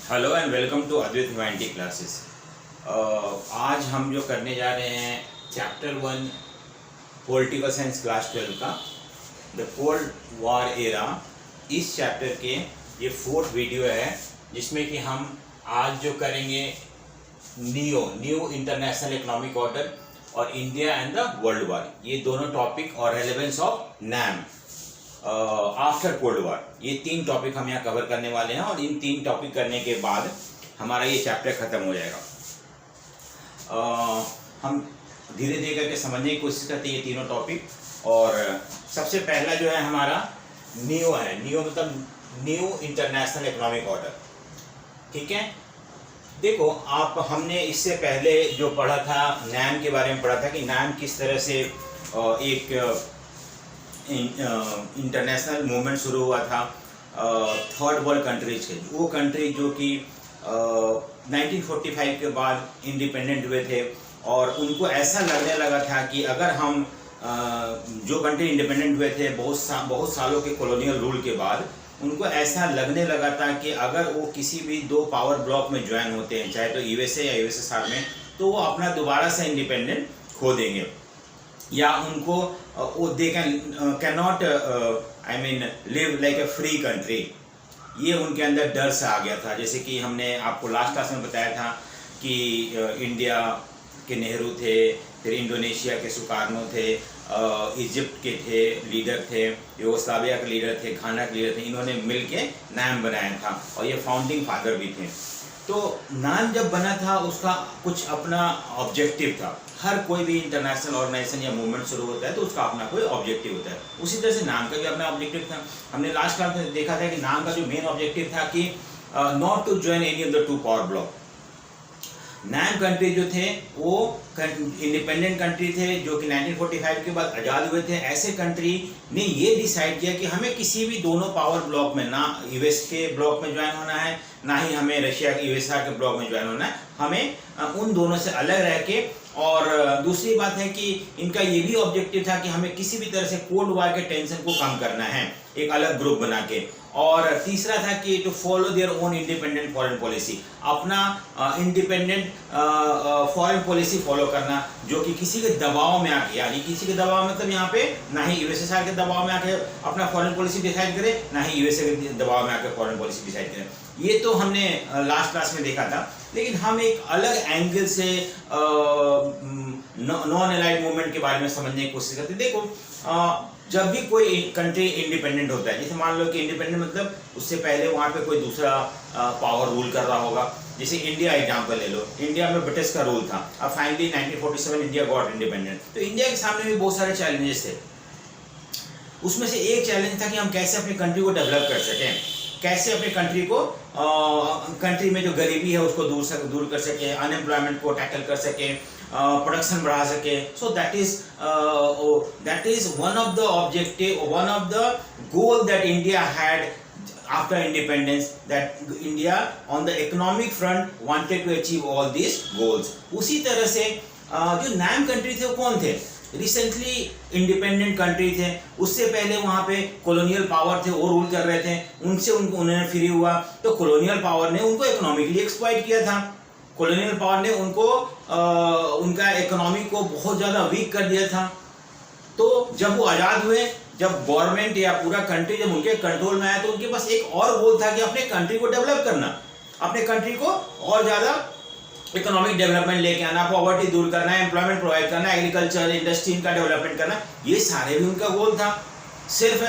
Hello and welcome to Advait humanity classes. आज हम जो करने जा रहे हैं चैप्टर 1 पॉलिटिकल साइंस क्लास 12 का द कोल्ड वॉर एरा। इस चैप्टर के ये 4th वीडियो है जिसमें कि हम आज जो करेंगे न्यू इंटरनेशनल इकोनॉमिक ऑर्डर और India and the world war, ये दोनों टॉपिक और relevance of NAM after cold war, ये 3 टॉपिक हम यहाँ कवर करने वाले हैं और इन 3 टॉपिक करने के बाद हमारा ये चैप्टर ख़त्म हो जाएगा। हम धीरे धीरे करके समझने की कोशिश करते हैं ये तीनों टॉपिक। और सबसे पहला जो है हमारा न्यू है। न्यू मतलब न्यू इंटरनेशनल इकोनॉमिक ऑर्डर। ठीक है, देखो आप हमने इससे पहले जो पढ़ा था नैम के बारे में पढ़ा था कि नैम किस तरह से एक इंटरनेशनल मूवमेंट शुरू हुआ था थर्ड वर्ल्ड कंट्रीज के, वो कंट्री जो कि 1945 के बाद इंडिपेंडेंट हुए थे और उनको ऐसा लगने लगा था कि अगर हम जो कंट्री इंडिपेंडेंट हुए थे बहुत सालों के कॉलोनियल रूल के बाद, उनको ऐसा लगने लगा था कि अगर वो किसी भी 2 पावर ब्लॉक में ज्वाइन होते हैं, चाहे तो यूएसए या यूएसएसआर में, तो वो अपना दोबारा से इंडिपेंडेंट खो देंगे या उनको they can not I mean live like a free country. ये उनके अंदर डर सा आ गया था। जैसे कि हमने आपको लास्ट क्लास में बताया था कि इंडिया के नेहरू थे, फिर इंडोनेशिया के सुकार्नो थे, इजिप्ट के थे लीडर थे, यूगोस्लाविया के लीडर थे, घाना के लीडर थे, इन्होंने मिलके नैम बनाया था और ये फाउंडिंग फादर भी थे। तो नैम जब बना था उसका कुछ अपना ऑब्जेक्टिव था। हर कोई भी इंटरनेशनल ऑर्गेनाइजेशन या मूवमेंट शुरू होता है तो उसका अपना कोई ऑब्जेक्टिव होता है। उसी तरह से नाम का भी अपना ऑब्जेक्टिव था। हमने लास्ट क्लास में देखा था कि नाम का जो मेन ऑब्जेक्टिव था कि not to join any of the 2 power bloc. NAM country जो थे वो इंडिपेंडेंट कंट्री थे जो कि 1945 के बाद आज़ाद हुए थे। ऐसे कंट्री ने ये डिसाइड किया कि हमें किसी भी दोनों पावर ब्लॉक में, ना यूएस के ब्लॉक में ज्वाइन होना है, ना ही हमें रशिया के यूएसआर के ब्लॉक में ज्वाइन होना है। हमें उन दोनों से अलग रह के, और दूसरी बात है कि इनका ये भी ऑब्जेक्टिव था कि हमें किसी भी तरह से कोल्ड वॉर के टेंशन को कम करना है एक अलग ग्रुप बना के। और तीसरा था कि to follow their own independent foreign policy, अपना इंडिपेंडेंट फॉरेन पॉलिसी फॉलो करना जो कि किसी के दबाव में आके, यानी किसी के दबाव मतलब यहाँ पे ना ही यूएसएसआर के दबाव में आके अपना फॉरेन पॉलिसी डिसाइड करे, ना ही यूएसए के दबाव में आके फॉरेन पॉलिसी डिसाइड करे। ये तो हमने लास्ट क्लास में देखा था। लेकिन हम एक अलग एंगल से नॉन एलाइड मूवमेंट के बारे में समझने की कोशिश करते हैं। देखो जब भी कोई कंट्री इंडिपेंडेंट होता है, जैसे मान लो कि इंडिपेंडेंट मतलब उससे पहले वहाँ पे कोई दूसरा पावर रूल कर रहा होगा। जैसे इंडिया एग्जांपल ले लो, इंडिया में ब्रिटिश का रूल था, अब फाइनली 1947 इंडिया गॉट इंडिपेंडेंट। तो इंडिया के सामने भी बहुत सारे चैलेंजेस थे। उसमें से एक चैलेंज था कि हम कैसे अपनी कंट्री को डेवलप कर सकें, कैसे अपने कंट्री को कंट्री में जो गरीबी है उसको दूर कर सके, अनएम्प्लॉयमेंट को टैकल कर सके, प्रोडक्शन बढ़ा सके। So that is one of the objective, one of the goal that India had after independence, that India on the economic front wanted to achieve all this goals. उसी तरह से जो NAM country थे वो कौन थे? रिसेंटली इंडिपेंडेंट कंट्री थे, उससे पहले वहाँ पे कॉलोनियल पावर थे, वो रूल कर रहे थे, उन्होंने फ्री हुआ तो कॉलोनियल पावर ने उनको इकोनॉमिकली एक्सप्लॉइट किया था। कॉलोनियल पावर ने उनको उनका इकोनॉमी को बहुत ज़्यादा वीक कर दिया था। तो जब वो आज़ाद हुए, जब गवर्नमेंट या पूरा कंट्री जब उनके कंट्रोल में आया, तो उनके पास एक और गोल था कि अपने कंट्री को डेवलप करना, अपने कंट्री को और ज़्यादा इकोनॉमिक डेवलपमेंट लेके आना, पॉवर्टी दूर करना, एम्प्लॉयमेंट प्रोवाइड करना, एग्रीकल्चर इंडस्ट्री का डेवलपमेंट करना, ये सारे भी उनका गोल था। सिर्फ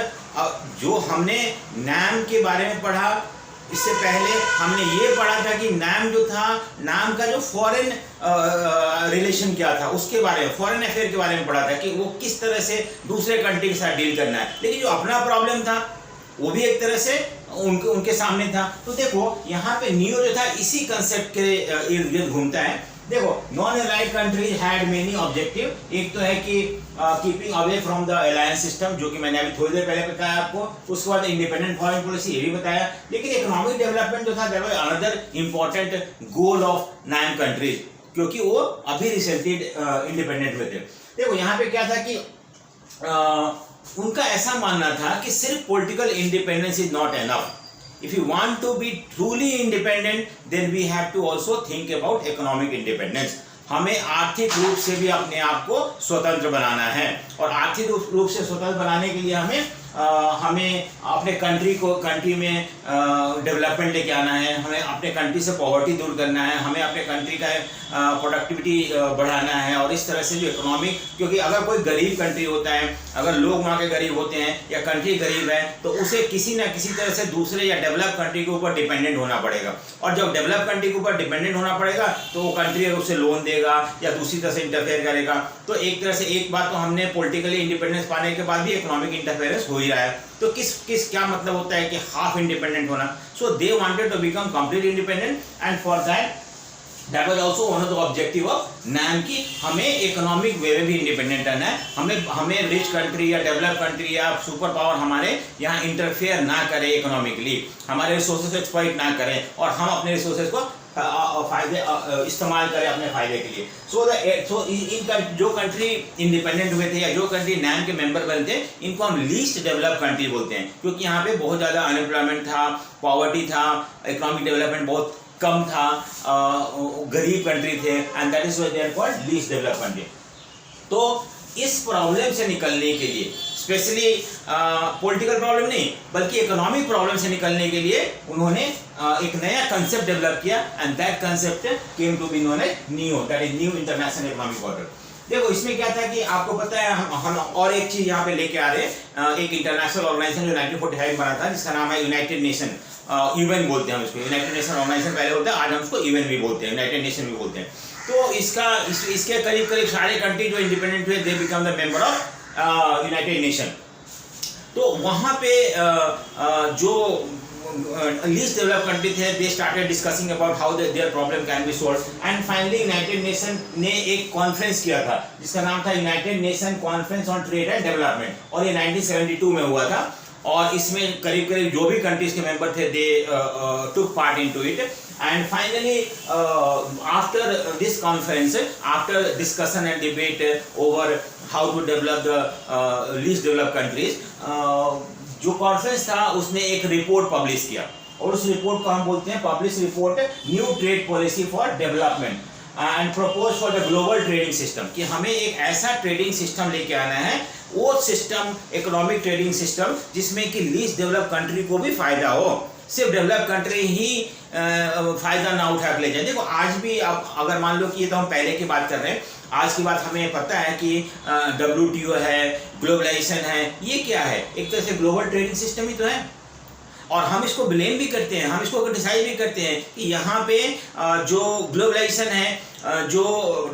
जो हमने नैम के बारे में पढ़ा, इससे पहले हमने ये पढ़ा था कि नैम जो था, नैम का जो फॉरेन रिलेशन क्या था उसके बारे में, फॉरेन अफेयर के बारे में पढ़ा था कि वो किस तरह से दूसरे कंट्री के साथ डील करना है। लेकिन जो अपना प्रॉब्लम था वो भी एक तरह से उनके सामने था। तो देखो यहाँ पे न्यू जो था इसी कंसेप्ट के इर्द गिर्द घूमता है। देखो non allied countries had many objective. एक तो है कि keeping away from the alliance system, जो कि मैंने अभी थोड़ी देर पहले बताया आपको। उसके बाद इंडिपेंडेंट फॉरेन पॉलिसी, ये भी बताया। लेकिन इकोनॉमिक डेवलपमेंट जो था that was another important goal of NAM countries, क्योंकि वो अभी रिसेंटली इंडिपेंडेंट हुए थे। देखो यहाँ पे क्या था कि उनका ऐसा मानना था कि सिर्फ political independence is not enough, If you want to be truly independent, then we have to also think about economic independence. हमें आर्थिक रूप से भी अपने आप को स्वतंत्र बनाना है, और आर्थिक रूप से स्वतंत्र बनाने के लिए हमें अपने कंट्री में डेवलपमेंट लेके आना है, हमें अपने कंट्री से पॉवर्टी दूर करना है, हमें अपने कंट्री का प्रोडक्टिविटी बढ़ाना है, और इस तरह से जो इकोनॉमिक, क्योंकि अगर कोई गरीब कंट्री होता है, अगर लोग वहाँ के गरीब होते हैं या कंट्री गरीब है, तो उसे किसी ना किसी तरह से दूसरे या डेवलप कंट्री के ऊपर डिपेंडेंट होना पड़ेगा, और जब डेवलप कंट्री के ऊपर डिपेंडेंट होना पड़ेगा तो वो कंट्री अगर उसे लोन देगा या दूसरी तरह से इंटरफेयर करेगा, तो एक तरह से एक बात तो हमने पॉलिटिकली इंडिपेंडेंस पाने के बाद भी इकोनॉमिक इंटरफेरेंस हो ही रहा है। तो किस क्या मतलब होता है कि हाफ इंडिपेंडेंट होना। So they wanted to become complete independent, and for that was also one of the objective of NAM की हमें इकोनॉमिक वे में भी इंडिपेंडेंट रहना है, हमें रिच कंट्री या डेवलप कंट्री या सुपर पावर हमारे यहाँ इंटरफेयर ना करे इकोनॉमिकली, हमारे रिसोर्सेज को एक्सप्लॉइट ना करें, और हम अपने रिसोर्सेज को फायदे इस्तेमाल करें अपने फायदे के लिए। सो इनका जो कंट्री इंडिपेंडेंट हुए थे या जो कंट्री नैम के मेंबर बने थे, इनको हम लीस्ट डेवलप कंट्री बोलते हैं, क्योंकि यहाँ पे बहुत ज़्यादा अनएम्प्लॉयमेंट था, पॉवर्टी था, इकोनॉमिक डेवलपमेंट बहुत कम था, गरीब कंट्री थे, and that is why they are called least develop country. तो इस प्रॉब्लम से निकलने के लिए, स्पेशली पॉलिटिकल प्रॉब्लम नहीं बल्कि इकोनॉमिक प्रॉब्लम से निकलने के लिए उन्होंने एक नया कंसेप्ट डेवलप किया, and that concept came to be known as new, that is new international economic order. देखो इसमें क्या था कि आपको पता है हम और एक चीज यहाँ पे लेके आ रहे हैं, एक इंटरनेशनल ऑर्गेनाइजेशन जो 1945 में बना था, जिसका नाम है यूनाइटेड नेशन, यूएन बोलते हैं हम इसको, यूनाइटेड नेशन ऑर्गेनाइजेशन पहले होता है, आज हम उसको यूएन भी बोलते हैं, यूनाइटेड नेशन भी बोलते हैं। तो इसके करीब सारे कंट्री जो इंडिपेंडेंट हुए, they become the member of United nation. तो वहाँ पे जो लीस्ट डेवलप कंट्री थे, they started discussing about how their problem can be solve, and finally United nation ने एक कॉन्फ्रेंस किया था जिसका नाम था United nation conference on trade and development, और ये 1972 में हुआ था, और इसमें करीब जो भी कंट्रीज के मेंबर थे, they took part into it, and finally after this conference, after discussion and debate over how to develop the least developed countries, जो कॉन्फ्रेंस था उसने एक रिपोर्ट पब्लिश किया, और उस रिपोर्ट को हम बोलते हैं publish report new trade policy for development and propose for the global trading system, कि हमें एक ऐसा ट्रेडिंग सिस्टम लेके आना है, वो सिस्टम इकोनॉमिक ट्रेडिंग सिस्टम जिसमें कि लीस्ट डेवलप कंट्री को भी फायदा हो, सिर्फ डेवलप कंट्री ही फायदा ना उठा के ले जाए। देखो आज भी अगर मान लो कि ये तो हम पहले की बात कर रहे हैं, आज की बात हमें पता है कि WTO है, ग्लोबलाइजेशन है, ये क्या है, एक तरह से ग्लोबल ट्रेडिंग सिस्टम ही तो है, और हम इसको ब्लेम भी करते हैं, हम इसको क्रिटिसाइज भी करते हैं कि यहाँ पे जो ग्लोबलाइजेशन है, जो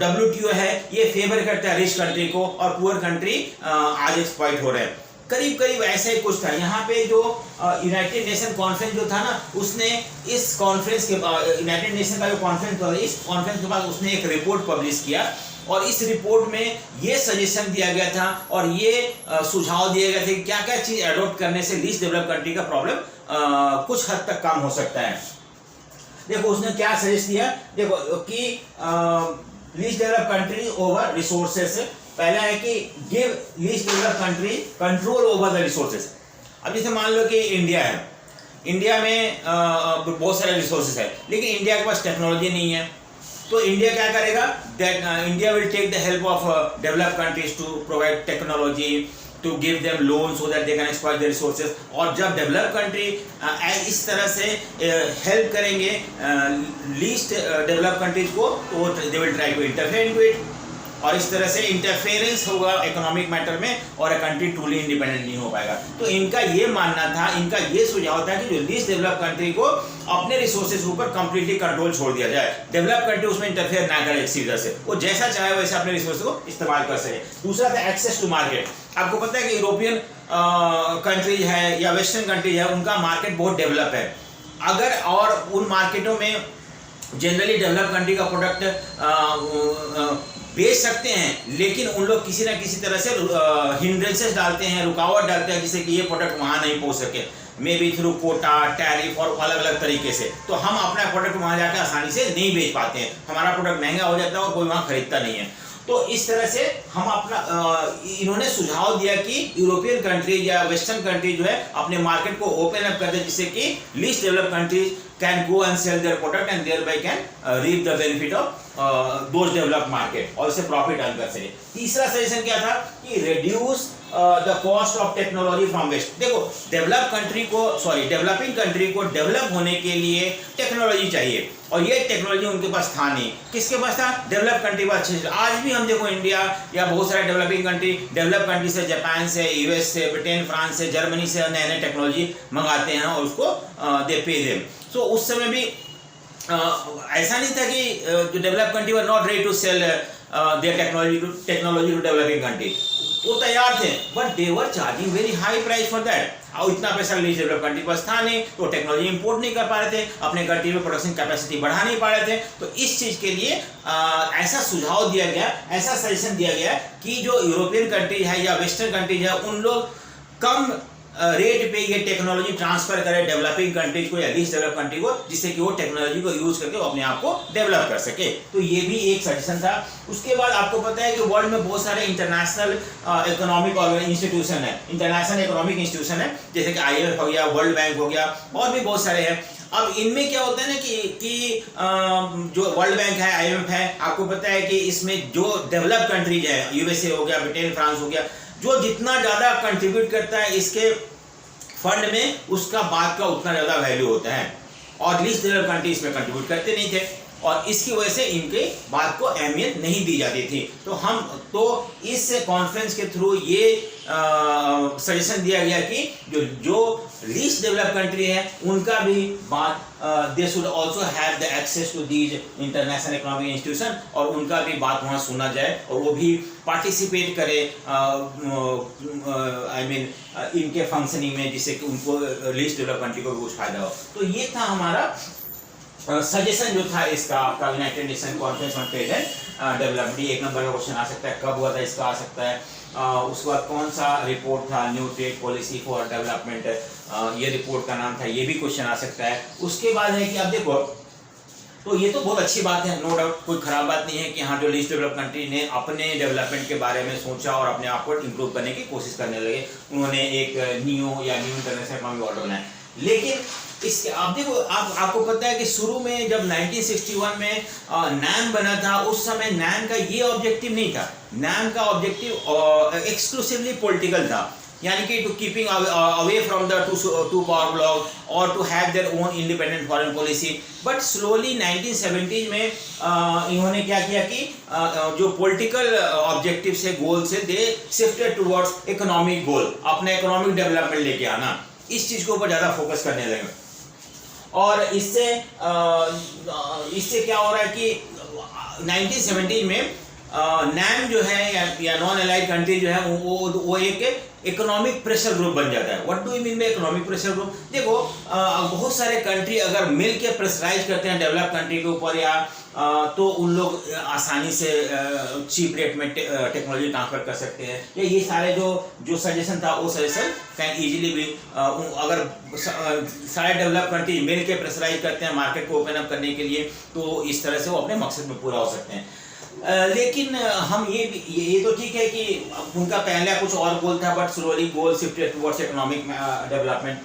WTO है, ये फेवर करता है रिच कंट्री को, और पुअर कंट्री आज एक्सप्लॉइट हो रहे हैं। करीब ऐसा ही कुछ था। यहाँ पे जो यूनाइटेड नेशन कॉन्फ्रेंस जो था ना, उसने इस कॉन्फ्रेंस के यूनाइटेड नेशन का जो कॉन्फ्रेंस था, इस कॉन्फ्रेंस के बाद उसने एक रिपोर्ट पब्लिश किया, और इस रिपोर्ट में ये सजेशन दिया गया था और ये सुझाव दिए गए थे कि क्या क्या चीज एडॉप्ट करने से लीस्ट डेवलप कंट्री का प्रॉब्लम कुछ हद तक कम हो सकता है। देखो उसने क्या सजेस्ट किया, देखो कि least develop country over resources, पहला है कि give least develop country control over the resources. अब जैसे मान लो कि इंडिया है, इंडिया में बहुत सारे रिसोर्सेस है, लेकिन इंडिया के पास टेक्नोलॉजी नहीं है, तो इंडिया क्या करेगा, that India will take the help of developed countries to provide technology, to give them loan so that they can exploit the resources. और जब डेवलप कंट्री इस तरह से हेल्प करेंगे लीस्ट डेवलप कंट्रीज को, तो they will try to interfere into it, और इस तरह से इंटरफेरेंस होगा इकोनॉमिक मैटर में, और कंट्री ट्रूली इंडिपेंडेंट नहीं हो पाएगा। तो इनका ये मानना था, इनका ये सुझाव था कि जो लीस्ट डेवलप कंट्री को अपने रिसोर्सेज ऊपर कंप्लीटली कंट्रोल छोड़ दिया जाए, डेवलप कंट्री उसमें इंटरफेयर ना करे, इसी वजह से वो जैसा चाहे वैसे अपने रिसोर्स को इस्तेमाल कर सके। दूसरा था एक्सेस टू मार्केट। आपको पता है कि यूरोपियन कंट्रीज है या वेस्टर्न कंट्रीज है, उनका मार्केट बहुत डेवलप है, अगर और उन मार्केटों में जनरली डेवलप कंट्री का प्रोडक्ट बेच सकते हैं, लेकिन उन लोग किसी ना किसी तरह से हिंड्रेंसेस डालते हैं, रुकावट डालते हैं, जिससे कि ये प्रोडक्ट वहाँ नहीं पहुँच सके, may be through quota, tariff और अलग अलग तरीके से। तो हम अपना प्रोडक्ट वहाँ जाकर आसानी से नहीं बेच पाते हैं, हमारा प्रोडक्ट महंगा हो जाता है और कोई वहाँ खरीदता नहीं है। तो इस तरह से हम अपना इन्होंने सुझाव दिया कि यूरोपियन कंट्रीज या वेस्टर्न कंट्री जो है अपने मार्केट को ओपन अप कर दे, जिससे कि least developed countries can go and sell their product and thereby can reap the benefit of those developed market, और इससे प्रॉफिट अर्न कर सके। तीसरा सजेशन क्या था कि reduce the cost of technology from West. देखो डेवलपिंग कंट्री को डेवलप होने के लिए टेक्नोलॉजी चाहिए, और ये टेक्नोलॉजी उनके पास था नहीं। किसके पास था? डेवलप कंट्री पास अच्छे से। आज भी हम देखो इंडिया या बहुत सारे डेवलपिंग कंट्री, डेवलप कंट्री से, जापान से, यूएस से, ब्रिटेन, फ्रांस से, जर्मनी से नए नए टेक्नोलॉजी मंगाते हैं और उसको दे पे देम। सो उस समय भी ऐसा नहीं था कि जो develop country were not ready to sell their technology to developing country, वो तैयार थे, but they were charging very high price for that. और इतना पैसा लीज डेवलप कंट्री पास था नहीं, तो टेक्नोलॉजी इंपोर्ट नहीं कर पा रहे थे, अपने कंट्री में प्रोडक्शन कैपेसिटी बढ़ा नहीं पा रहे थे। तो इस चीज के लिए ऐसा सुझाव दिया गया, ऐसा सजेशन दिया गया कि जो यूरोपियन कंट्री है या वेस्टर्न कंट्रीज है, उन लोग कम रेट पे ये टेक्नोलॉजी ट्रांसफर करे डेवलपिंग कंट्रीज को या लीस्ट डेवलप कंट्री को, जिससे कि वो टेक्नोलॉजी को यूज करके वो अपने आप को डेवलप कर सके। तो ये भी एक सजेशन था। उसके बाद आपको पता है कि वर्ल्ड में बहुत सारे इंटरनेशनल इकोनॉमिक इंस्टीट्यूशन है, इंटरनेशनल इकोनॉमिक इंस्टीट्यूशन है, जैसे कि IMF हो गया, वर्ल्ड बैंक हो गया, और भी बहुत सारे हैं। अब इनमें क्या होता है ना कि जो वर्ल्ड बैंक है, IMF है, आपको पता है कि इसमें जो डेवलप कंट्रीज है, USA हो गया, ब्रिटेन, फ्रांस हो गया, जो जितना ज़्यादा कंट्रीब्यूट करता है इसके फंड में, उसका बात का उतना ज़्यादा वैल्यू होता है, और लीस्ट डेवलप्ड कंट्री इसमें कंट्रीब्यूट करते नहीं थे, और इसकी वजह से इनके बात को अहमियत नहीं दी जाती थी। तो इस कॉन्फ्रेंस के थ्रू ये सजेशन दिया गया कि जो लीस्ट डेवलप्ड कंट्री है उनका भी बात, they should also have the access to these international economic institution, और उनका भी बात वहाँ सुना जाए और वो भी पार्टिसिपेट करे इनके फंक्शनिंग में, जिससे कि उनको लीस्ट डेवलप्ड कंट्री को भी कुछ फायदा हो। तो ये था हमारा सजेशन जो था इसका, आपका United nation conference on trade and development. एक नंबर का क्वेश्चन आ सकता है, कब हुआ था इसका आ सकता है। उसके बाद कौन सा रिपोर्ट था, new trade policy for development, ये रिपोर्ट का नाम था, ये भी क्वेश्चन आ सकता है। उसके बाद है कि आप देखो, तो ये तो बहुत अच्छी बात है, नो डाउट, कोई खराब बात नहीं है कि हाँ जो लीस्ट डेवलप कंट्री ने अपने डेवलपमेंट के बारे में सोचा और अपने आप को इम्प्रूव करने की कोशिश करने लगे, उन्होंने एक न्यू इंटरनेशनल इकोनॉमिक ऑर्डर बनाया। लेकिन इसके आप देखो, आपको पता है कि शुरू में जब 1961 में नैम बना था, उस समय नैम का ये ऑब्जेक्टिव नहीं था। नैम का ऑब्जेक्टिव एक्सक्लूसिवली पॉलिटिकल था, यानी कि two keeping away from the two power block और to have their own independent foreign policy. But slowly 1970 में इन्होंने क्या किया कि जो पॉलिटिकल ऑब्जेक्टिव से, गोल से, दे शिफ्टेड टुवर्ड्स इकोनॉमिक गोल, अपना इकोनॉमिक डेवलपमेंट लेके आना, इस चीज़ के ऊपर ज़्यादा फोकस करने लगे। और इससे क्या हो रहा है कि 1970 में नैम जो है या नॉन अलाइड कंट्री जो है वो एक इकोनॉमिक प्रेशर ग्रुप बन जाता है। What do you mean by economic pressure group? देखो बहुत सारे कंट्री अगर मिल के प्रेशराइज करते हैं डेवलप कंट्री के ऊपर, या तो उन लोग आसानी से चीप रेट में टेक्नोलॉजी ट्रांसफर कर सकते हैं। ये सारे जो सजेशन था, वो सजेशन कैन इजीली भी, अगर सारे डेवलप कंट्री मिल के प्रेशराइज करते हैं मार्केट को ओपन अप करने के लिए, तो इस तरह से वो अपने मकसद में पूरा हो सकते हैं। लेकिन हम ये तो ठीक है कि उनका पहले कुछ और गोल था, but slowly goal shifted towards economic development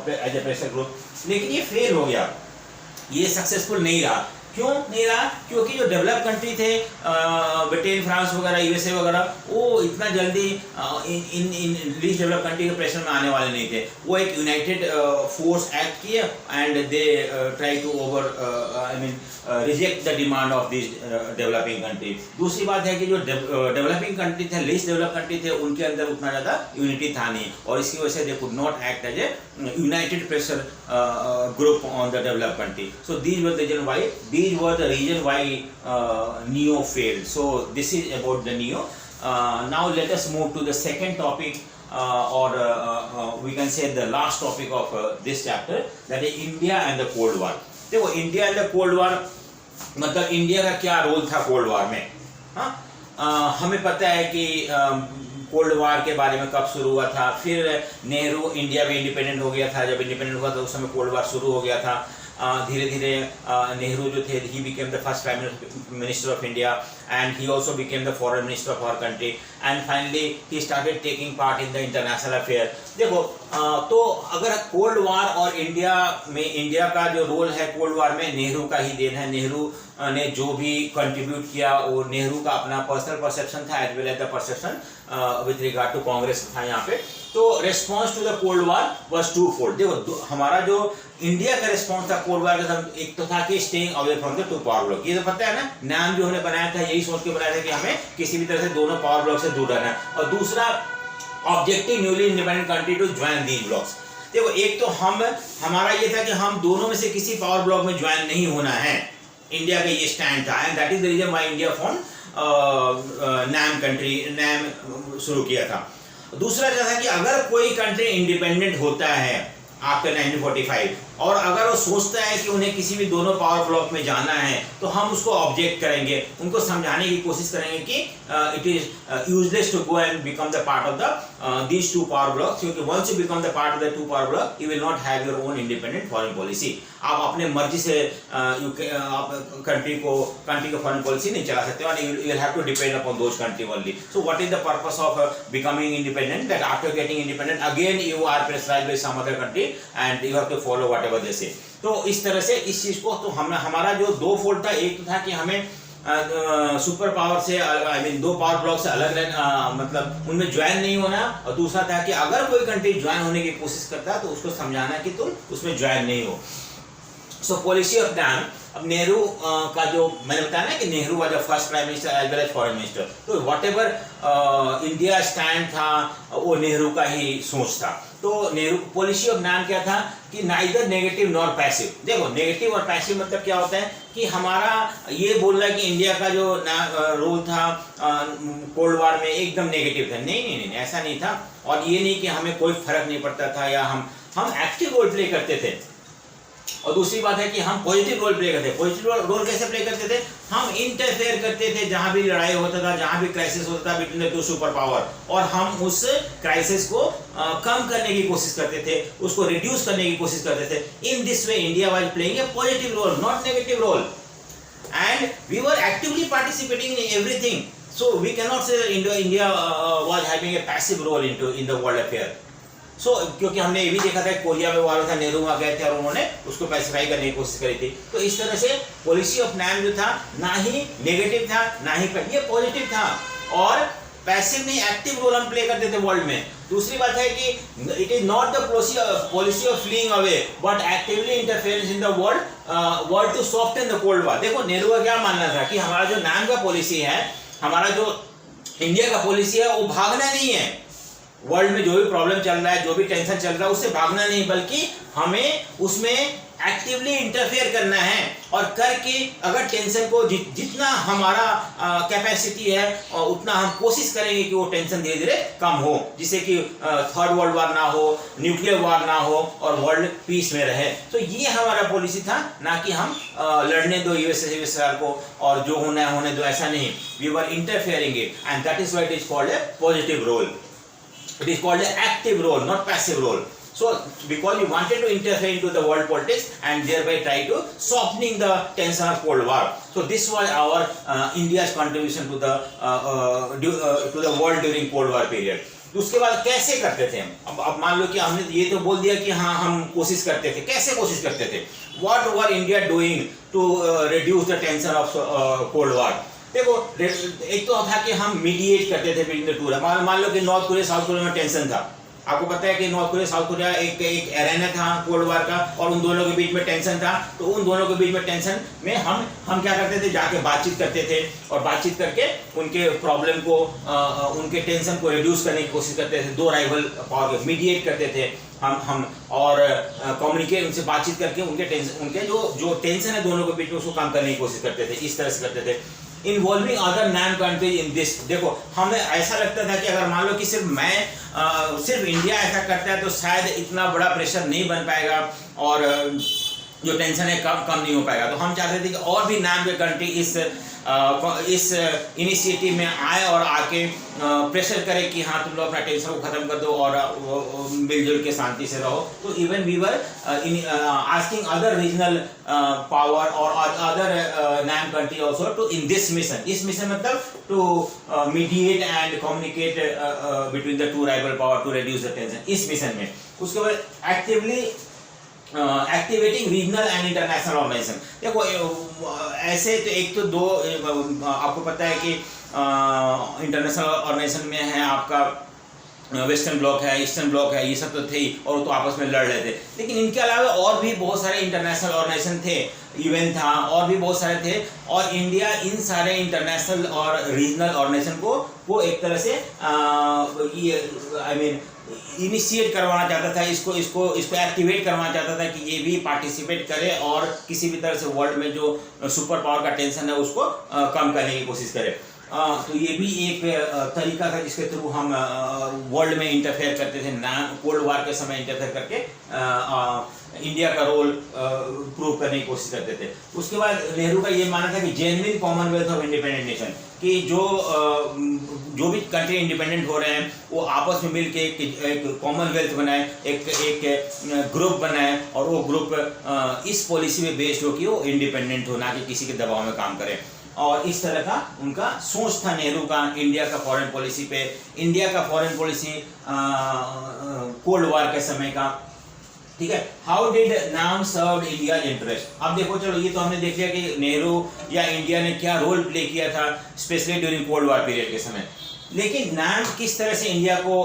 as a pressure group. लेकिन ये फेल हो गया, ये सक्सेसफुल नहीं रहा। क्यों नहीं रहा? क्योंकि जो डेवलप कंट्री थे, ब्रिटेन, फ्रांस वगैरह, USA वगैरह, वो इतना जल्दी इन लीस्ट डेवलप कंट्री के प्रेशर में आने वाले नहीं थे। वो एक यूनाइटेड फोर्स एक्ट किए and they try to reject the demand of this developing country. दूसरी बात है कि जो डेवलपिंग कंट्री थे, लीस्ट डेवलप कंट्री थे, उनके अंदर उतना ज़्यादा यूनिटी था नहीं, और इसकी वजह से they could not act as a united pressure group on the develop country. So these were the reason why NEO failed. So this is about the NEO. Now let us move to the second topic, or we can say the last topic of this chapter, that is India and the Cold War. देखो, India and the cold वार, मतलब India का क्या role था cold war में? हमें पता है कि कोल्ड वार के बारे में कब शुरू हुआ था। फिर नेहरू इंडिया में इंडिपेंडेंट हो गया था, जब इंडिपेंडेंट हुआ तो उस समय कोल्ड वार शुरू हो गया था। धीरे धीरे नेहरू जो थे, he became the first prime minister of India and he also became the foreign minister of our country and finally he started taking part in the international affair. देखो तो अगर कोल्ड वार और इंडिया का जो role है cold war में, नेहरू का ही then है। नेहरू ने जो भी कंट्रीब्यूट किया वो नेहरू का अपना पर्सनल परसेप्शन था as well as the perception with regard to Congress था यहाँ पे। तो response to the cold war was twofold. देखो हमारा जो इंडिया का रेस्पॉन्स था कोल्ड वार का, एक तो था कि staying away from the two power block. ये तो पता है ना, नाम जो हमने बनाया था यही सोच के बनाया था कि हमें किसी भी तरह से दोनों पावर ब्लॉक से दूर रहना है। और दूसरा objective newly independent country to join these blocs. देखो एक तो हमारा ये था कि हम दोनों में से किसी पावर ब्लॉक में ज्वाइन नहीं होना है, इंडिया का ये स्टैंड था and that is the reason why India form NAM शुरू किया था। दूसरा क्या था कि अगर कोई कंट्री इंडिपेंडेंट होता है आफ्टर 1945 और अगर वो सोचता है कि उन्हें किसी भी दोनों पावर ब्लॉक में जाना है तो हम उसको ऑब्जेक्ट करेंगे, उनको समझाने की कोशिश करेंगे कि it is useless to go and become the part of the these two power blocks, क्योंकि once you become the part of the two power block you will not have your own independent foreign policy. आप अपने मर्जी से country का foreign policy नहीं चला सकते और you will have to depend upon those country only. So what is the purpose of becoming independent? That after getting independent again you are pressurized by some other country and you have to follow whatever they say. तो इस तरह से इस चीज को तो हमारा जो दो फोल्ड था, एक तो था कि हमें सुपर पावर से आई मीन दो पावर ब्लॉक से अलग रहना, मतलब उनमें ज्वाइन नहीं होना, और दूसरा था कि अगर कोई कंट्री ज्वाइन होने की कोशिश करता है तो उसको समझाना कि तुम उसमें ज्वाइन नहीं हो। सो पॉलिसी ऑफ नैम, अब नेहरू का जो मैंने बताया ना कि Nehru was the first prime minister as well as foreign minister, तो व्हाटएवर इंडिया स्टैंड था वो नेहरू का ही सोच था। तो नेहरू पॉलिसी ऑफ नैम क्या था कि नाइदर नेगेटिव नॉर पैसिव। देखो नेगेटिव और पैसिव मतलब क्या होता है कि हमारा ये बोल रहा है कि इंडिया का जो रोल था कोल्ड वार में एकदम नेगेटिव था, नहीं, ऐसा नहीं था। और ये नहीं कि हमें कोई फर्क नहीं पड़ता था या हम एक्टिव रोल प्ले करते थे। और दूसरी बात है कि हम पॉजिटिव रोल प्ले करते थे। पॉजिटिव रोल कैसे प्ले करते थे? हम इंटरफेयर करते थे जहां भी लड़ाई होता था, जहां भी क्राइसिस होता था between the two super power, और हम उस क्राइसिस को कम करने की कोशिश करते थे, उसको रिड्यूस करने की कोशिश करते थे। In this way India was playing a positive role, not negative role, and we were actively participating in everything. So we can not say India was having a passive role in the world affair. क्योंकि हमने ये भी देखा था Korea में वार था, नेहरू वहां गए थे और उन्होंने उसको पैसिफाई करने की कोशिश करी थी। तो इस तरह से पॉलिसी ऑफ नैम जो था ना ही नेगेटिव था ना ही ये पॉजिटिव था, और पैसिव नहीं एक्टिव रोल हम प्ले करते थे वर्ल्ड में। दूसरी बात है कि it is not the policy of fleeing away but actively interference in the world to soften the cold war. देखो नेहरू का क्या मानना था कि हमारा जो नैम का पॉलिसी है, हमारा जो इंडिया का पॉलिसी है, वो भागना नहीं है वर्ल्ड में जो भी प्रॉब्लम चल रहा है, जो भी टेंशन चल रहा है उससे भागना नहीं, बल्कि हमें उसमें एक्टिवली इंटरफेयर करना है, और करके अगर टेंशन को जितना हमारा कैपेसिटी है उतना हम कोशिश करेंगे कि वो टेंशन धीरे धीरे कम हो, जिससे कि थर्ड वर्ल्ड वार ना हो, न्यूक्लियर वार ना हो और वर्ल्ड पीस में रहे। तो ये हमारा पॉलिसी था, ना कि हम लड़ने दो यूएसएसआर को और जो होना है होने दो, ऐसा नहीं। We were interfering it and that is why it is called a positive role. It is called an active role, not passive role. So, because we wanted to interfere into the world politics and thereby try to softening the tension of Cold War. So, this was our India's contribution to the world during Cold War period. उसके बाद कैसे करते थे हम? अब मान लो कि हमने ये तो बोल दिया कि हाँ हम कोशिश करते थे। कैसे कोशिश करते थे? What were India doing to reduce the tension of Cold War? देखो एक तो था कि हम मीडिएट करते थे बिटवीन द टू। मान लो कि नॉर्थ कोरिया साउथ कोरिया में टेंशन था, आपको पता है कि नॉर्थ कोरिया साउथ कोरिया एक एरेना था कोल्ड वार का, और उन दोनों के बीच में टेंशन था। तो उन दोनों के बीच में टेंशन में हम क्या करते थे, जाके बातचीत करते थे, और बातचीत करके उनके प्रॉब्लम को उनके टेंशन को रिड्यूस करने की कोशिश करते थे। दो राइवल पावर के मीडिएट करते थे हम और कम्युनिकेट, उनसे बातचीत करके उनके जो टेंशन है दोनों के बीच में उसको कम करने की कोशिश करते थे। इस तरह से करते थे। Involving other NAM countries in this. देखो हमें ऐसा लगता था कि अगर मान लो कि सिर्फ इंडिया ऐसा करता है तो शायद इतना बड़ा प्रेशर नहीं बन पाएगा और जो टेंशन है कम नहीं हो पाएगा। तो हम चाहते थे कि और भी नैम के कंट्री इस इस इनिशिएटिव में आए और आके प्रेशर करे कि हाँ तुम लोग अपना टेंशन को खत्म कर दो और मिलजुल के शांति से रहो। तो even we were asking other regional power और other NAM country also to in this mission. इस मिशन मतलब to mediate and communicate between the two rival power to reduce the tension, इस मिशन में। उसके बाद actively activating regional and international organisation. देखो ऐसे तो एक तो दो आपको पता है कि इंटरनेशनल ऑर्गेनाइजेशन में है आपका वेस्टर्न ब्लॉक है, ईस्टर्न ब्लॉक है, ये सब तो थे ही और तो आपस में लड़ रहे थे। लेकिन इनके अलावा और भी बहुत सारे इंटरनेशनल ऑर्गेनाइजेशन थे, यूएन था और भी बहुत सारे थे, और इंडिया इन सारे इंटरनेशनल और रीजनल ऑर्गेनाइजेशन को एक तरह से इनिशिएट करवाना चाहता था, इसको एक्टिवेट करवाना चाहता था कि ये भी पार्टिसिपेट करे और किसी भी तरह से वर्ल्ड में जो सुपर पावर का टेंशन है उसको कम करने की कोशिश करे। तो ये भी एक तरीका था जिसके थ्रू हम वर्ल्ड में इंटरफेयर करते थे, ना कोल्ड वार के समय इंटरफेयर करके इंडिया का रोल प्रूव करने की कोशिश करते थे। उसके बाद नेहरू का ये मानना था कि genuine Commonwealth of independent nation, कि जो भी कंट्री इंडिपेंडेंट हो रहे हैं वो आपस में मिल के एक कॉमनवेल्थ बनाए, एक ग्रुप बनाए और वो ग्रुप इस पॉलिसी में बेस्ड हो कि वो इंडिपेंडेंट हो, ना कि किसी के दबाव में काम करे। और इस तरह का उनका सोच था नेहरू का इंडिया का फॉरेन पॉलिसी पे। इंडिया का फॉरेन पॉलिसी कोल्ड वार के समय का, ठीक है। हाउ डिड नाम सर्व इंडिया इंटरेस्ट। अब देखो चलो ये तो हमने देख लिया कि नेहरू या इंडिया ने क्या रोल प्ले किया था specially during cold war period के समय। लेकिन नाम किस तरह से इंडिया को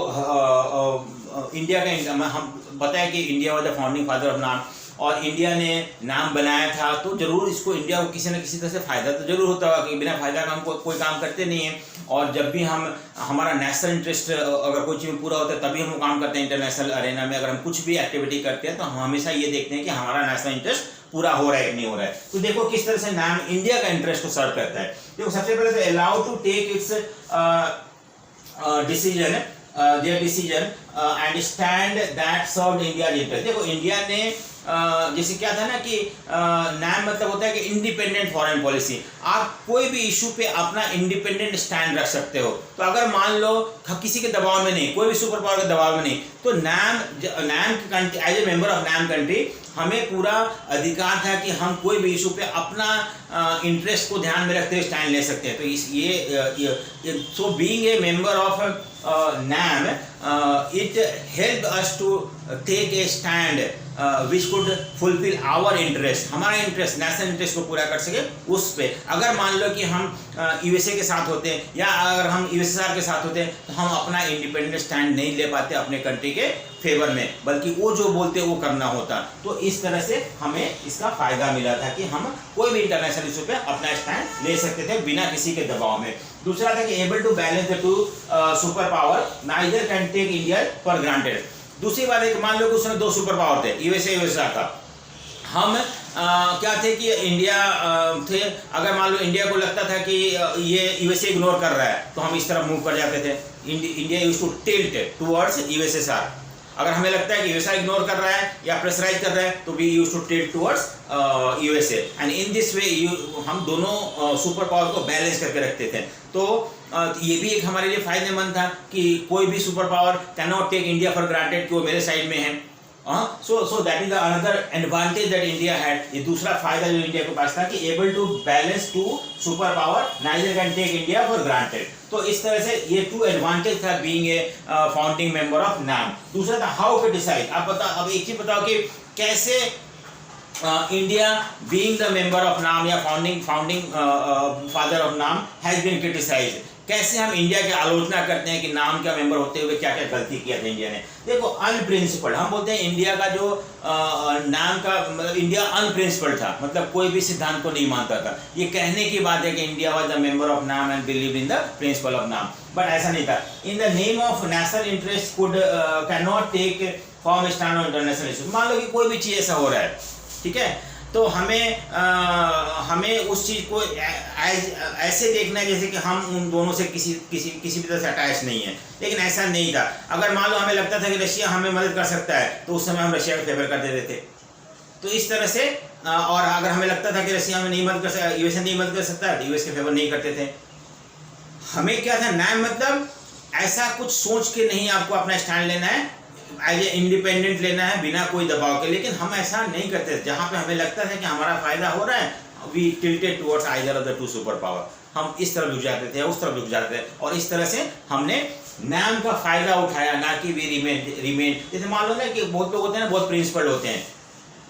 इंडिया का हम बताया कि India was the founding father of नाम, और इंडिया ने नाम बनाया था तो जरूर इसको इंडिया को किसी न किसी तरह से फायदा तो जरूर होता होगा, कि बिना फायदा का हम कोई काम करते नहीं है। और जब भी हम हमारा नेशनल इंटरेस्ट अगर कोई चीज़ में पूरा होता है तभी हम काम करते हैं। इंटरनेशनल अरेना में अगर हम कुछ भी एक्टिविटी करते हैं तो हम हमेशा ये देखते हैं कि हमारा नेशनल इंटरेस्ट पूरा हो रहा है कि नहीं हो रहा है। तो देखो किस तरह से नाम इंडिया का इंटरेस्ट को सर्व करता है। देखो सबसे पहले तो allow to take its decision their decision and stand that served India's interest। देखो इंडिया ने जैसे क्या था ना कि नाम मतलब होता है कि इंडिपेंडेंट फॉरेन पॉलिसी, आप कोई भी इशू पे अपना इंडिपेंडेंट स्टैंड रख सकते हो। तो अगर मान लो किसी के दबाव में नहीं, कोई भी सुपर पावर के दबाव में नहीं, तो NAM country as a member of NAM country हमें पूरा अधिकार था कि हम कोई भी इशू पे अपना इंटरेस्ट को ध्यान में रखते हुए स्टैंड ले सकते हैं। तो ये so being a member of NAM it helped us to take a stand which could fulfill our interest, हमारा इंटरेस्ट नेशनल इंटरेस्ट को पूरा कर सके उस पे। अगर मान लो कि हम यूएसए के साथ होते हैं या अगर हम यूएसएसआर के साथ होते हैं तो हम अपना इंडिपेंडेंट स्टैंड नहीं ले पाते अपने कंट्री के फेवर में, बल्कि वो जो बोलते वो करना होता। तो इस तरह से हमें इसका फायदा मिला था कि हम कोई भी इंटरनेशनल इशू पे अपना स्टैंड ले सकते थे बिना किसी के दबाव में। दूसरा था कि able to balance the two super power neither can take India for granted. दूसरी बात है कि मान लो कि उसमें दो सुपर पावर थे, यूएसए यूएसआर का। हम क्या थे कि इंडिया थे, अगर मान लो इंडिया को लगता था कि ये यूएसए इग्नोर कर रहा है तो हम इस तरफ मूव कर जाते थे। India used to tilt towards USSR. अगर हमें लगता है कि यूएसए इग्नोर कर रहा है या प्रेशराइज कर रहा है तो we used to tilt towards USA, and in this way हम दोनों सुपर पावर को बैलेंस करके रखते थे। तो ये भी एक हमारे लिए फायदेमंद था कि कोई भी super power can not take India for granted कि वो मेरे साइड में है। So that is the another advantage that India had. ये दूसरा फायदा जो इंडिया के पास था कि able to balance two super power neither can take India for granted. तो इस तरह से ये टू एडवांटेज था being a founding member of NAM. दूसरा था हाउ टू डिसाइड। आप बताओ, अब एक चीज बताओ कि कैसे India being the member of नाम या founding father of NAM has been criticised. कैसे हम इंडिया की आलोचना करते हैं कि नाम का मेंबर होते हुए क्या क्या गलती किया था इंडिया ने। देखो अनप्रिंसिपल्ड, हम बोलते हैं इंडिया का जो नाम का मतलब इंडिया अनप्रिंसिपल्ड था, मतलब कोई भी सिद्धांत को नहीं मानता था। ये कहने की बात है कि India was the member of NAM and believe in the principle of NAM, but ऐसा नहीं था। In the name of national interest could can not take form stand on international issue. मान लो कि कोई भी चीज़ ऐसा हो रहा है, ठीक है, तो हमें उस चीज़ को ऐसे देखना है जैसे कि हम उन दोनों से किसी भी तरह से अटैच नहीं है। लेकिन ऐसा नहीं था। अगर मान लो हमें लगता था कि रशिया हमें मदद कर सकता है तो उस समय हम रशिया का फेवर कर देते थे। तो इस तरह से और अगर हमें लगता था कि रशिया में नहीं मदद कर सकता, यूएसए नहीं मदद कर सकता, तो यूएस के फेवर नहीं करते थे। हमें क्या था, नाम मतलब ऐसा कुछ सोच के नहीं आपको अपना स्टैंड लेना है, एज ए इंडिपेंडेंट लेना है बिना कोई दबाव के, लेकिन हम ऐसा नहीं करते थे। जहाँ पे हमें लगता था कि हमारा फायदा हो रहा है, we tilted towards either of the two super power, हम इस तरफ झुक जाते थे, उस तरफ झुक जाते थे, और इस तरह से हमने नाम का फायदा उठाया, ना कि वी रिमेन। जैसे मान लो ना कि बहुत लोग होते हैं ना, बहुत प्रिंसिपल होते हैं,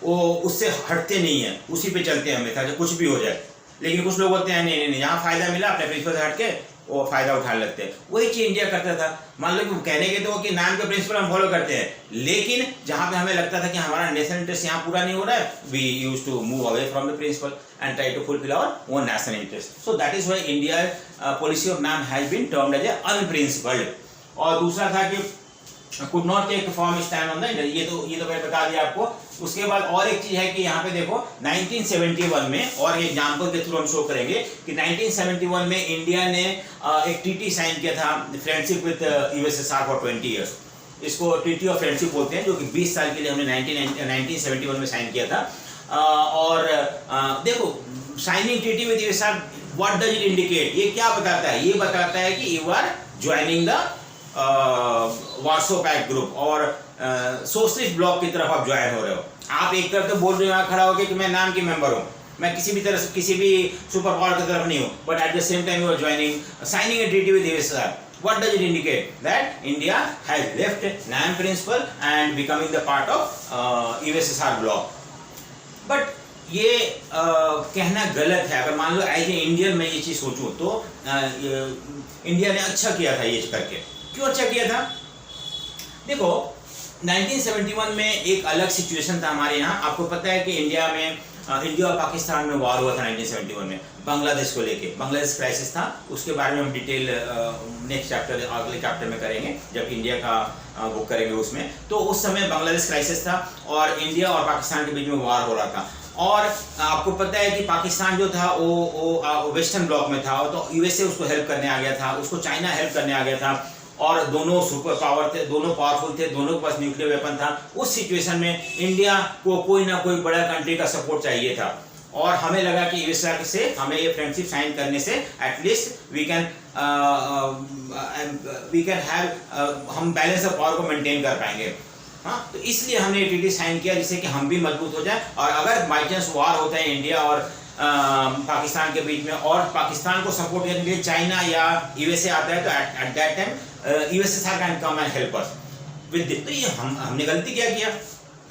वो उससे हटते नहीं है, उसी पे चलते हैं हमेशा, चाहे कुछ भी हो जाए। लेकिन कुछ लोग होते हैं नहीं नहीं नहीं, यहाँ फायदा मिला अपने प्रिंसिपल से हटके वो फायदा उठाने लगते हैं। वही चीज इंडिया करता था। मान लो कि कहने के तो कि नाम के प्रिंसिपल हम फॉलो करते हैं, लेकिन जहाँ पे हमें लगता था कि हमारा नेशनल इंटरेस्ट यहाँ पूरा नहीं हो रहा है, we use to move away from the principle and try to fulfil our own national interest. So that is why India policy of NAM has been termed as unprincipled. और दूसरा था कि could not take firm stand on the, ये तो मैंने बता दिया आपको। उसके बाद और एक चीज है कि यहाँ पे देखो 1971 में, और एग्जाम्पल के थ्रू हम शो करेंगे कि 1971 में इंडिया ने एक टीटी साइन किया था, friendship with USSR for 20 years. इसको ट्रीटी ऑफ फ्रेंडशिप बोलते हैं, जो कि 20 साल के लिए हमने 1971 में साइन किया था। और देखो signing treaty with USSR, what does it indicate, ये क्या बताता है? ये बताता है कि you are joining the Warsaw pact group और सोशलिस्ट ब्लॉक की तरफ आप ज्वाइन हो रहे हो। आप एक तरफ तो बोल रहे हो यहाँ खड़ा होकर कि मैं नाम की मेंबर हूँ, मैं किसी भी तरह से किसी भी सुपर पावर की तरफ नहीं हूँ, but at the same time you are joining signing a treaty with USSR. What does it indicate? That India has left NAM principle and becoming the part of USSR bloc. But ये कहना गलत है। अगर मान लो as a Indian मैं ये चीज़ सोचूं तो इंडिया ने अच्छा किया था ये करके। क्यों अच्छा किया था? देखो 1971 में एक अलग सिचुएशन था हमारे यहाँ। आपको पता है कि इंडिया और पाकिस्तान में वार हुआ था 1971 में, बांग्लादेश को लेके। बांग्लादेश क्राइसिस था, उसके बारे में हम डिटेल नेक्स्ट चैप्टर, अगले चैप्टर में करेंगे जब इंडिया का बुक करेंगे उसमें। तो उस समय बांग्लादेश क्राइसिस था और इंडिया और पाकिस्तान के बीच में वार हो रहा था। और आपको पता है कि पाकिस्तान जो था वो वेस्टर्न ब्लॉक में था, तो यूएसए उसको हेल्प करने आ गया था, उसको चाइना हेल्प करने आ गया था, और दोनों सुपर पावर थे, दोनों पावरफुल थे, दोनों के पास न्यूक्लियर वेपन था। उस सिचुएशन में इंडिया को कोई ना कोई बड़ा कंट्री का सपोर्ट चाहिए था, और हमें लगा कि यूएसए से हमें ये फ्रेंडशिप साइन करने से एटलीस्ट वी कैन हैव, हम बैलेंस ऑफ पावर को मेंटेन कर पाएंगे। हाँ, तो इसलिए हमने ये ट्रीटी साइन किया जिससे कि हम भी मजबूत हो जाए, और अगर बाई चांस वार होता है इंडिया और पाकिस्तान के बीच में, और पाकिस्तान को सपोर्ट करने के लिए चाइना या यूएसए आता है, तो at that time USSR can come and help us with this. तो ये हमने गलती क्या किया?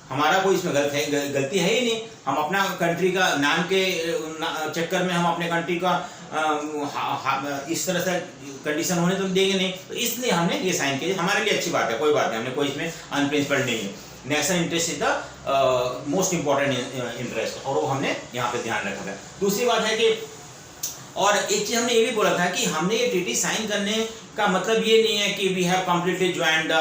हमारा कोई इसमें गलती है ही नहीं। हम अपना कंट्री का नाम के चक्कर में हम अपने कंट्री का इस तरह से कंडीशन होने तो देंगे नहीं, तो इसलिए हमने ये साइन किया। हमारे लिए अच्छी बात है, कोई बात नहीं, हमने कोई इसमें अनप्रिंसिपल्ड नहीं है। National interest is the most important interest, और वो हमने यहाँ पे ध्यान रखा था। दूसरी बात है कि, और एक चीज हमने ये भी बोला था कि हमने ये ट्रीटी साइन करने का मतलब ये नहीं है कि we have completely joined the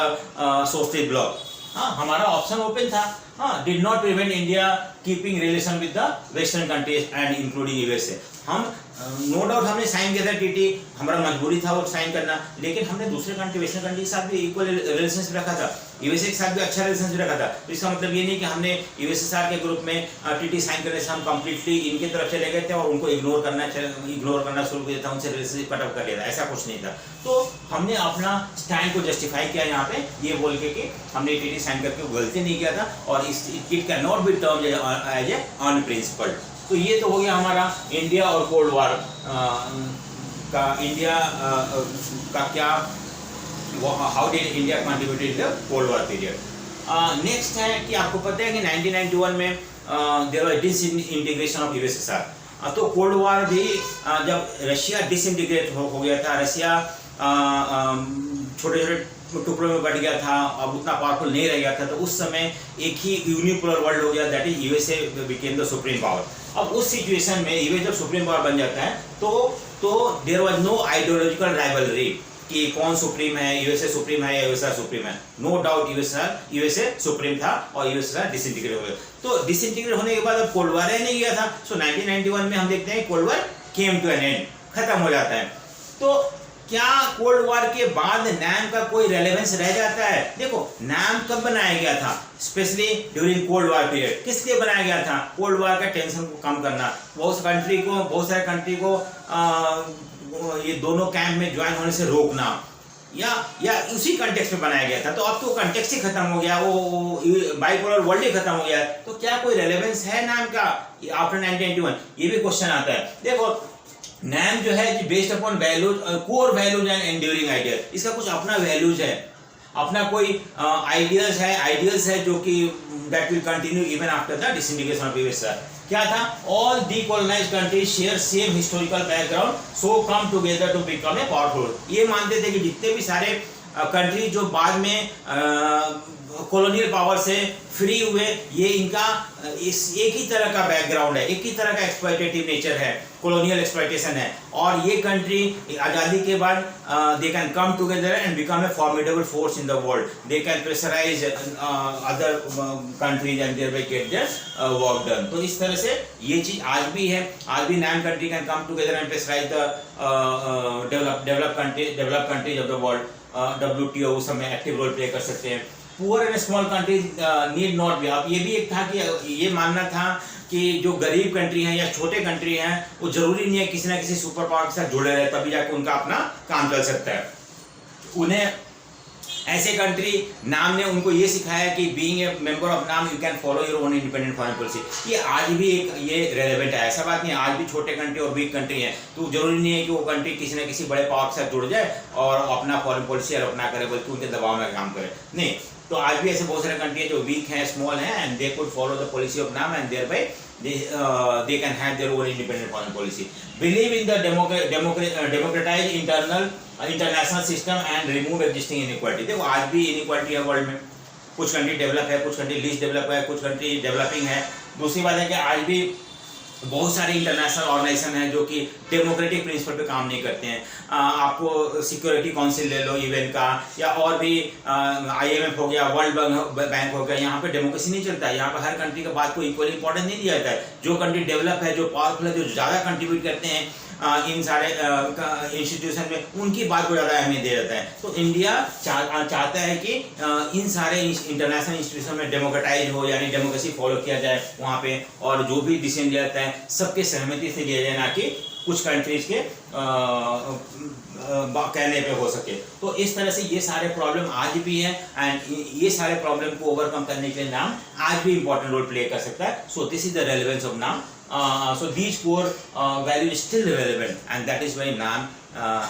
socialist bloc. हाँ, हमारा ऑप्शन ओपन था। हाँ, did not prevent India keeping relation with the western countries and including USA. हम नो डाउट हमने साइन किया था ट्रीटी, हमारा मजबूरी था वो साइन करना, लेकिन हमने दूसरे कंट्री वेस्टर्न कंट्री के साथ भी इक्वल रिलेशनशिप रखा था, यूएसए के साथ भी अच्छा रिलेशनशिप रखा था। तो इसका मतलब ये नहीं कि हमने यूएसएसआर के ग्रुप में ट्रीटी साइन करने से हम कंप्लीटली इनके तरफ चले गए थे और उनको इग्नोर करना शुरू किया था, उनसे रिलेशनशिप कट ऑफ कर लिया था, ऐसा कुछ नहीं था। तो हमने अपना स्टैंड को जस्टिफाई किया यहाँ पे ये बोल के कि हमने ट्रीटी साइन करके गलती नहीं किया था, और it can not be termed as a unprincipled. तो ये तो हो गया हमारा इंडिया और कोल्ड वॉर का, इंडिया का क्या, how did India contribute in the cold war period. Next है कि आपको पता है कि 1991 में there was disintegration of USSR. तो कोल्ड वॉर भी जब रशिया डिसइंटीग्रेट हो गया था, रशिया छोटे छोटे टुकड़ों में बढ़ गया था, अब उतना पावरफुल नहीं रह गया था, तो उस समय एक ही यूनिपोलर वर्ल्ड हो गया, that is USA became the supreme power. अब उस सिचुएशन में यूएसए जब सुप्रीम पावर बन जाता है तो there was no ideological rivalry कि कौन सुप्रीम है, यूएसए सुप्रीम है या यूएसआर सुप्रीम है। नो डाउट यूएसए सुप्रीम था और यूएसआर डिसइंटीग्रेट हो गया। तो डिसइंटीग्रेट होने के बाद अब कोल्ड वॉर नहीं गया था। सो 1991 में हम देखते हैं cold war came to an end, खत्म हो जाता है। तो क्या कोल्ड वॉर के बाद नाम का कोई रेलेवेंस रह जाता है? देखो, नाम कब बनाया गया था? Specially during cold war period. किस लिए बनाया गया था? कोल्ड वॉर का टेंशन को कम करना, बहुत सारे कंट्री को ये दोनों कैंप में ज्वाइन होने से रोकना, या उसी कंटेक्स्ट में बनाया गया था। तो अब तो कंटेक्स्ट ही खत्म हो गया, वो बाइपोलर वर्ल्ड ही खत्म हो गया, तो क्या कोई रेलेवेंस है नाम का आफ्टर 1991? ये भी क्वेश्चन आता है। देखो, नाम जो है based upon values, core values and enduring ideal. इसका कुछ अपना वैल्यूज है, अपना कोई आइडियल्स है जो कि that will continue even after the disintegration of USSR. क्या था? All decolonised countries share same historical background, so come together to become a powerful. ये मानते थे कि जितने भी सारे कंट्री जो बाद में कॉलोनियल पावर से फ्री हुए, ये इनका एक ही तरह का बैकग्राउंड है, एक ही तरह का एक्सप्लॉयटेटिव नेचर है, कॉलोनियल एक्सप्लॉयटेशन है, और ये कंट्री आज़ादी के बाद they can come together and become a formidable force in the world. They can pressurise other countries and thereby get their work done. तो इस तरह से ये चीज़ आज भी है। आज भी 9 country can come together and pressurise the develop countries of the world. WTO उस समय एक्टिव रोल प्ले कर सकते हैं। Poor and small countries need not be. अब ये भी एक था कि ये मानना था कि जो गरीब कंट्री हैं या छोटे कंट्री हैं, वो जरूरी नहीं है किसी ना किसी सुपर पावर के साथ जुड़े रहे तभी जाकर उनका अपना काम चल सकता है। उन्हें ऐसे कंट्री नाम ने उनको ये सिखाया कि बीइंग ए मेंबर ऑफ नाम you can follow your own independent foreign policy. ये आज भी एक ये रेलेवेंट है, ऐसा बात नहीं है। आज भी छोटे कंट्री और वीक कंट्री हैं, तो जरूरी नहीं है कि वो कंट्री किसी न किसी बड़े पावर के साथ जुड़ जाए और अपना फॉरेन पॉलिसी अपना करे, बल्कि उनके दबाव में काम करे। नहीं, तो आज भी ऐसे बहुत सारे कंट्री हैं जो वीक हैं, स्मॉल हैं, and they could follow the policy of NAM and thereby they can have their own independent foreign policy. Believe in the democratized international system and remove existing inequality. देखो, आज भी inequality है world में। कुछ country develop है, कुछ country least develop है, कुछ कंट्री डेवलपिंग है। दूसरी बात है कि आज भी बहुत सारे इंटरनेशनल ऑर्गेनाइजेशन हैं जो कि डेमोक्रेटिक प्रिंसिपल पे काम नहीं करते हैं। आपको सिक्योरिटी काउंसिल ले लो इवेंट का, या और भी IMF हो गया, वर्ल्ड बैंक हो गया, यहाँ पे डेमोक्रेसी नहीं चलता है। यहाँ पे हर कंट्री का बात को इक्वली इंपॉर्टेंस नहीं दिया जाता है। जो कंट्री डेवलप है, जो पावरफुल है, जो ज़्यादा कंट्रीब्यूट करते हैं इन सारे इंस्टीट्यूशन में, उनकी बात को ज़्यादा अहमियत दिया जाता है। तो इंडिया चाहता है कि इन सारे इंटरनेशनल इंस्टीट्यूशन में डेमोक्रेटाइज हो, यानी डेमोक्रेसी फॉलो किया जाए वहाँ पे, और जो भी डिसीजन लिया जाता है सबके सहमति से लिया जाए, ना कि कुछ कंट्रीज के कहने पे हो सके। तो इस तरह से ये सारे प्रॉब्लम आज भी हैं, एंड ये सारे प्रॉब्लम को ओवरकम करने के लिए नाम आज भी इंपॉर्टेंट रोल प्ले कर सकता है। So this is the relevance of नाम. So these core values is still relevant, and that is why NAM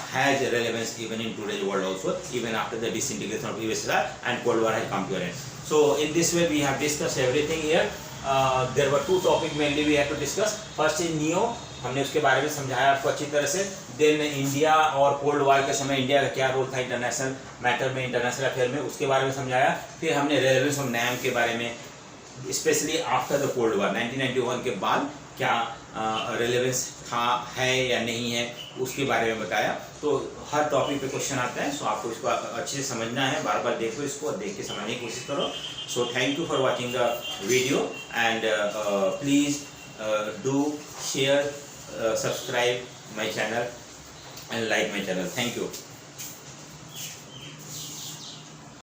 has relevance even in today's world also, even after the disintegration of USSR and Cold War has come to an end. So in this way we have discussed everything here. There were two topics mainly we had to discuss. First is NEO, हमने उसके बारे में समझाया आपको अच्छी तरह से. Then India और कोल्ड वॉर के समय इंडिया का क्या रोल था इंटरनेशनल मैटर में, इंटरनेशनल अफेयर में, उसके बारे में समझाया. फिर हमने रेलेवेंस ऑफ NAM के बारे में, specially after the cold war 1991 के बाद क्या रेलेवेंस था, है या नहीं है, उसके बारे में बताया. तो हर टॉपिक पे क्वेश्चन आता है, सो आपको इसको अच्छे से समझना है. बार बार देखो इसको और देख के समझने की कोशिश करो. So thank you for watching the video, and please do share, subscribe my channel and like my channel. Thank you.